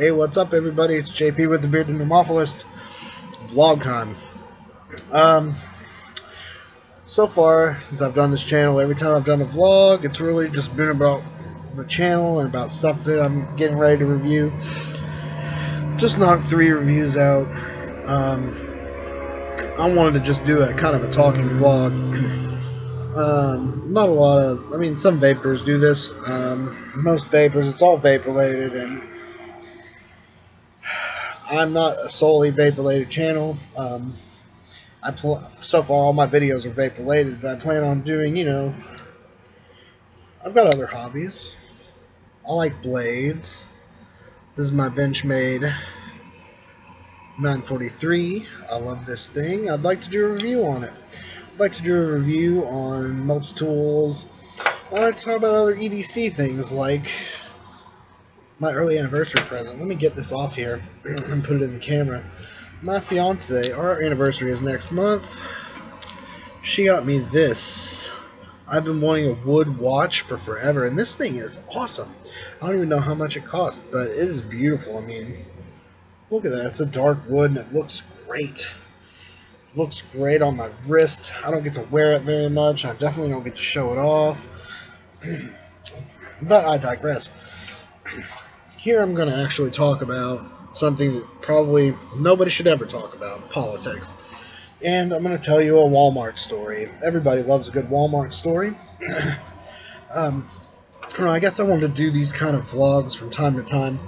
Hey, what's up, everybody? It's JP with the Bearded Pneumophilist. Vlog time. So far, since I've done this channel, every time I've done a vlog, it's really just been about the channel and about stuff that I'm getting ready to review. Just knocked 3 reviews out. I wanted to just do a kind of a talking vlog. Not a lot of, some vapors do this. Most vapors, it's all vape related, and I'm not a solely vape related channel. So far all my videos are vape related, but I plan on doing, I've got other hobbies. I like blades. This is my Benchmade 943. I love this thing. I'd like to do a review on it. I'd like to do a review on multi-tools. Let's talk about other EDC things like my early anniversary present. Let me get this off here and put it in the camera. My fiance, our anniversary is next month. She got me this. I've been wanting a wood watch for forever, and this thing is awesome. I don't even know how much it costs, but it is beautiful. I mean, look at that. It's a dark wood, and it looks great. It looks great on my wrist. I don't get to wear it very much. I definitely don't get to show it off. But I digress. Here I'm going to actually talk about something that probably nobody should ever talk about, politics. And I'm going to tell you a Walmart story. Everybody loves a good Walmart story. I guess I wanted to do these kind of vlogs from time to time.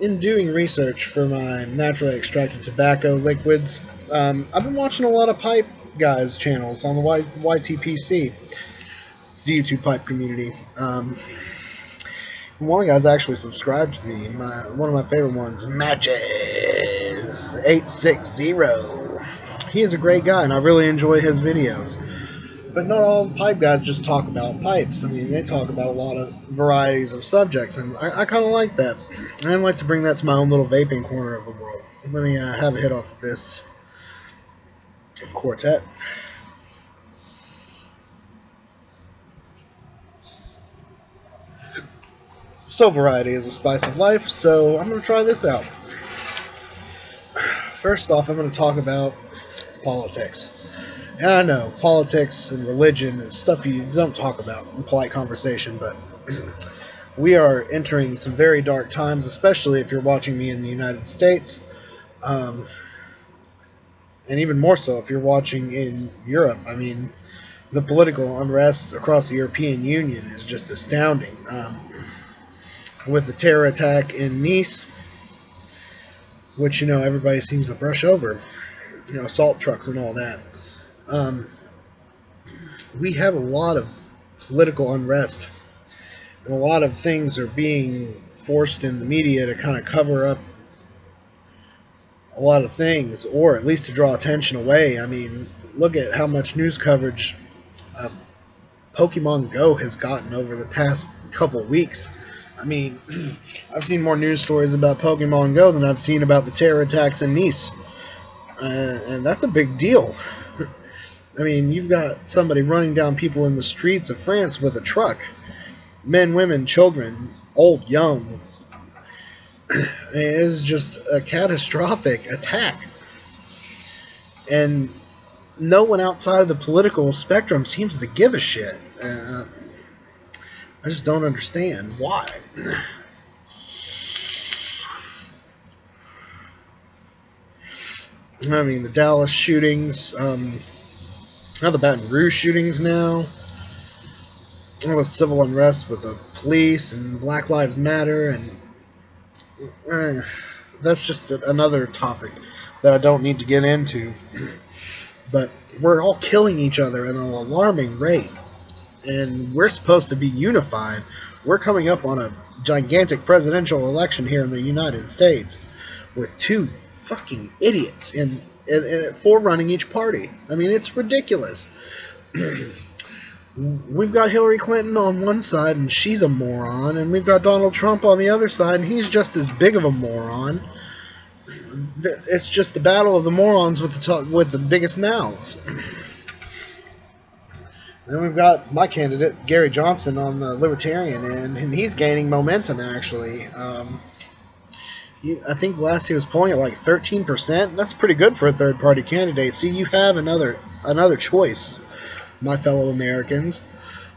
In doing research for my naturally extracted tobacco liquids, I've been watching a lot of pipe guys' channels on the YTPC. It's the YouTube pipe community. One of the guys actually subscribed to me. One of my favorite ones, Matches860. He is a great guy, and I really enjoy his videos. But not all the pipe guys just talk about pipes. I mean, they talk about a lot of varieties of subjects, and I kind of like that. I'd like to bring that to my own little vaping corner of the world. Let me have a hit off of this quartet. So variety is a spice of life, so I'm going to try this out. First off, I'm going to talk about politics. And I know, politics and religion is stuff you don't talk about in polite conversation, but we are entering some very dark times, especially if you're watching me in the United States, and even more so if you're watching in Europe. I mean, the political unrest across the European Union is just astounding. With the terror attack in Nice, which, everybody seems to brush over, assault trucks and all that. We have a lot of political unrest, and a lot of things are being forced in the media to kind of cover up a lot of things, or at least to draw attention away. I mean, look at how much news coverage Pokemon Go has gotten over the past couple weeks. I mean, I've seen more news stories about Pokemon Go than I've seen about the terror attacks in Nice. And that's a big deal. I mean, you've got somebody running down people in the streets of France with a truck. Men, women, children, old, young. It is just a catastrophic attack. And no one outside of the political spectrum seems to give a shit. I just don't understand why. I mean, the Dallas shootings, now the Baton Rouge shootings now, all the civil unrest with the police and Black Lives Matter, and that's just another topic that I don't need to get into. But we're all killing each other at an alarming rate. And we're supposed to be unified. We're coming up on a gigantic presidential election here in the United States with 2 fucking idiots running each party. I mean, it's ridiculous. We've got Hillary Clinton on one side, and she's a moron, and we've got Donald Trump on the other side, and he's just as big of a moron. It's just the battle of the morons with the biggest mouths. Then we've got my candidate, Gary Johnson, on the Libertarian end, and he's gaining momentum, actually. I think last he was polling at like 13%. That's pretty good for a third-party candidate. See, you have another choice, my fellow Americans.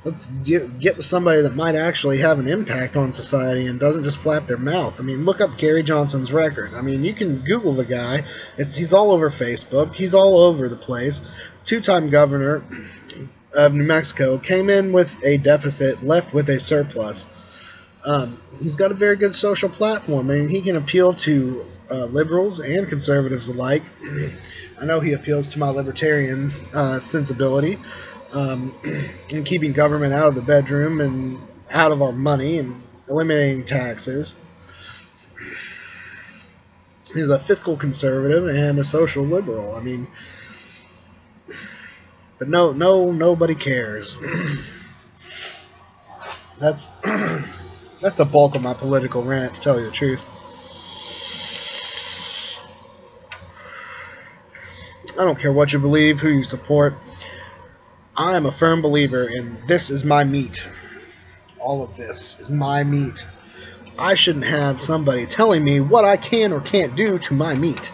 Let's get with somebody that might actually have an impact on society and doesn't just flap their mouth. I mean, look up Gary Johnson's record. I mean, you can Google the guy. He's all over Facebook. He's all over the place. Two-time governor of New Mexico, came in with a deficit, left with a surplus. He's got a very good social platform. I mean, he can appeal to liberals and conservatives alike. I know he appeals to my libertarian sensibility. And keeping government out of the bedroom and out of our money and eliminating taxes. He's a fiscal conservative and a social liberal. I mean, but nobody cares. That's the bulk of my political rant, to tell you the truth. I don't care what you believe, who you support. I am a firm believer in this is my meat. All of this is my meat. I shouldn't have somebody telling me what I can or can't do to my meat.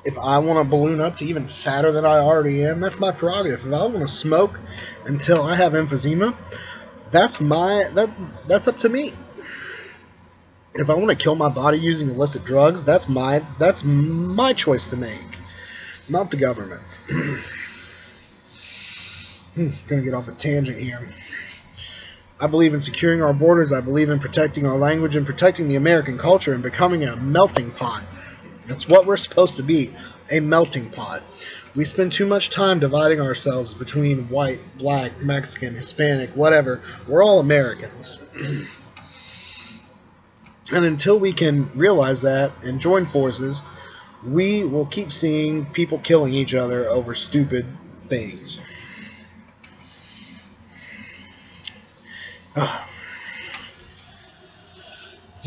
If I want to balloon up to even fatter than I already am, that's my prerogative. If I want to smoke until I have emphysema, that's up to me. If I want to kill my body using illicit drugs, that's my choice to make, not the government's. Gonna get off a tangent here. I believe in securing our borders. I believe in protecting our language and protecting the American culture and becoming a melting pot. That's what we're supposed to be, a melting pot. We spend too much time dividing ourselves between white, black, Mexican, Hispanic, whatever. We're all Americans. And until we can realize that and join forces, we will keep seeing people killing each other over stupid things.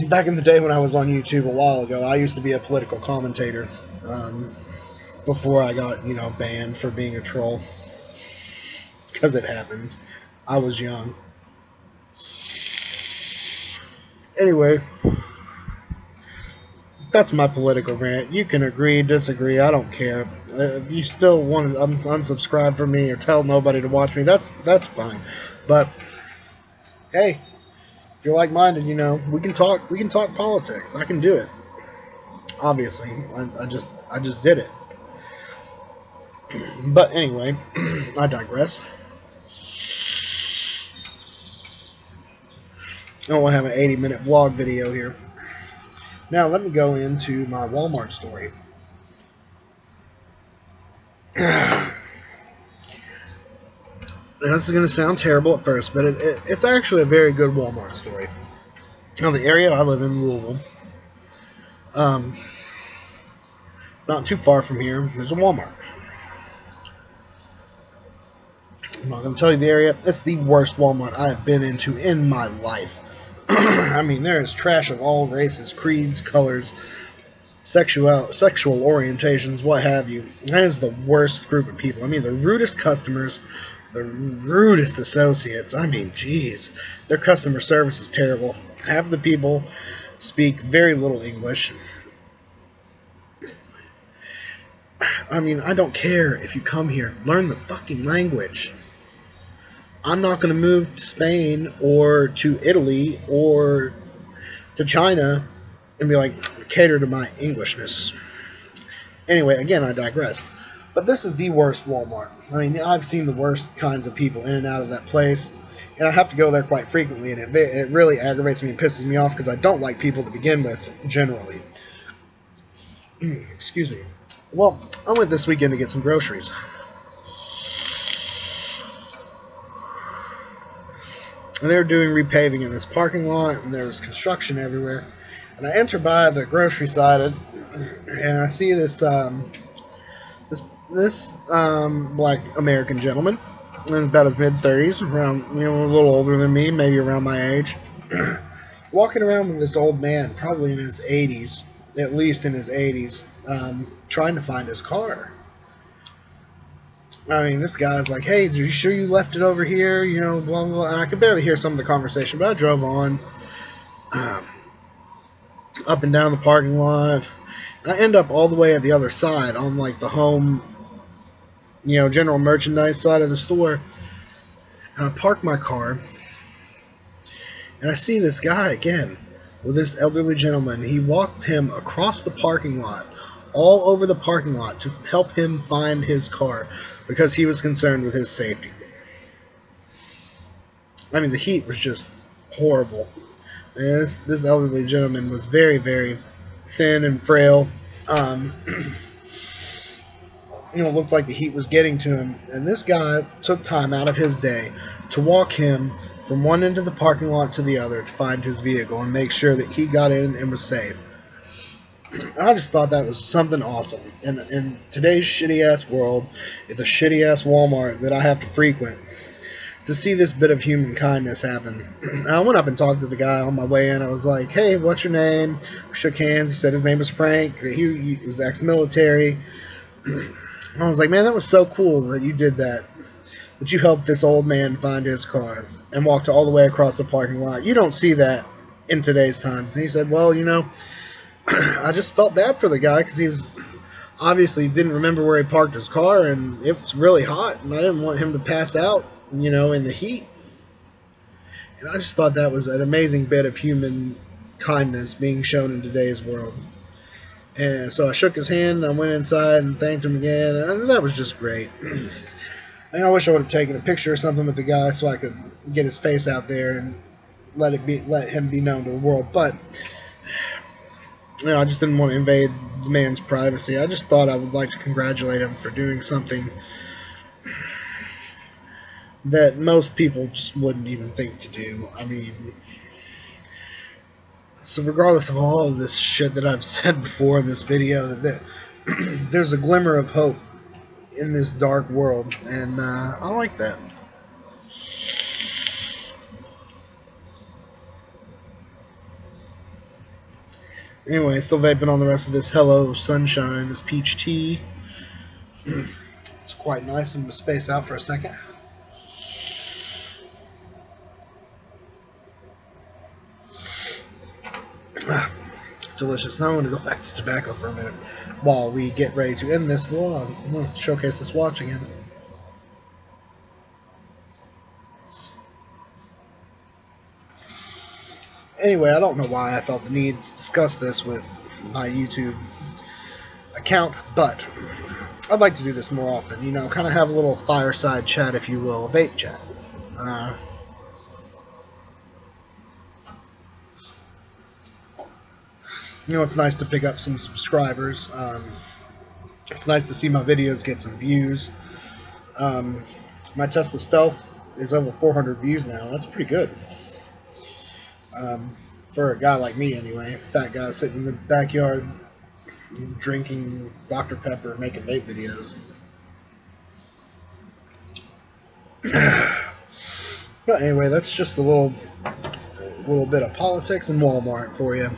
Back in the day when I was on YouTube a while ago, I used to be a political commentator before I got, banned for being a troll. Because it happens. I was young. Anyway, that's my political rant. You can agree, disagree, I don't care. If you still want to unsubscribe from me or tell nobody to watch me, that's fine. But hey, if you're like-minded, we can talk politics. I can do it. Obviously, I just did it. But anyway, I digress. I don't want to have an 80-minute vlog video here. Now let me go into my Walmart story. This is going to sound terrible at first, but it's actually a very good Walmart story. Now, the area I live in, Louisville, not too far from here, there's a Walmart. I'm not going to tell you the area. It's the worst Walmart I have been into in my life. I mean, there is trash of all races, creeds, colors, sexual orientations, what have you. That is the worst group of people. I mean, the rudest customers, the rudest associates. I mean, geez, their customer service is terrible. Half the people speak very little English. I mean, I don't care if you come here. Learn the fucking language. I'm not going to move to Spain or to Italy or to China and be like, cater to my Englishness. Anyway, again, I digress. But this is the worst Walmart. I mean, I've seen the worst kinds of people in and out of that place, and I have to go there quite frequently, and it really aggravates me and pisses me off because I don't like people to begin with, generally. Excuse me. Well, I went this weekend to get some groceries. And they were doing repaving in this parking lot, and there was construction everywhere. And I enter by the grocery side, and I see this black American gentleman, about his mid-30s, around a little older than me, maybe around my age, walking around with this old man, probably in his 80s, at least in his 80s, trying to find his car. I mean, this guy's like, hey, are you sure you left it over here? Blah, blah, blah. And I could barely hear some of the conversation, but I drove on. up and down the parking lot. And I end up all the way at the other side on like the home, general merchandise side of the store. And I park my car, and I see this guy again with this elderly gentleman. He walked him across the parking lot, all over the parking lot, to help him find his car because he was concerned with his safety. I mean, the heat was just horrible. And this elderly gentleman was very, very thin and frail. Looked like the heat was getting to him. And this guy took time out of his day to walk him from one end of the parking lot to the other to find his vehicle and make sure that he got in and was safe. And I just thought that was something awesome. In today's shitty-ass world, at the shitty-ass Walmart that I have to frequent, to see this bit of human kindness happen. I went up and talked to the guy on my way in. I was like, hey, what's your name? We shook hands. He said his name was Frank. He was ex-military. I was like, man, that was so cool that you did that. That you helped this old man find his car and walked all the way across the parking lot. You don't see that in today's times. And he said, well, I just felt bad for the guy because he was obviously didn't remember where he parked his car, and it was really hot, and I didn't want him to pass out, in the heat. And I just thought that was an amazing bit of human kindness being shown in today's world. And so I shook his hand, and I went inside and thanked him again, and that was just great. And I wish I would have taken a picture or something with the guy so I could get his face out there and let him be known to the world. But I just didn't want to invade the man's privacy. I just thought I would like to congratulate him for doing something that most people just wouldn't even think to do. I mean, so regardless of all of this shit that I've said before in this video, that there's a glimmer of hope in this dark world, and I like that. Anyway, still vaping on the rest of this Hello Sunshine, this peach tea. It's quite nice. I'm going to space out for a second. Delicious. Now I'm going to go back to tobacco for a minute while we get ready to end this vlog. I'm going to showcase this watch again. Anyway, I don't know why I felt the need to discuss this with my YouTube account, but I'd like to do this more often. Kind of have a little fireside chat, if you will, a vape chat. It's nice to pick up some subscribers. It's nice to see my videos get some views. My Tesla Stealth is over 400 views now. That's pretty good. For a guy like me, anyway. Fat guy sitting in the backyard drinking Dr. Pepper, making vape videos. But anyway, that's just a little bit of politics and Walmart for you.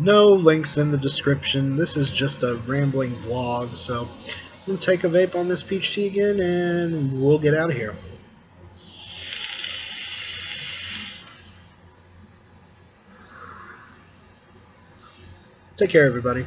No links in the description. This is just a rambling vlog, so I'm going to take a vape on this peach tea again, and we'll get out of here. Take care, everybody.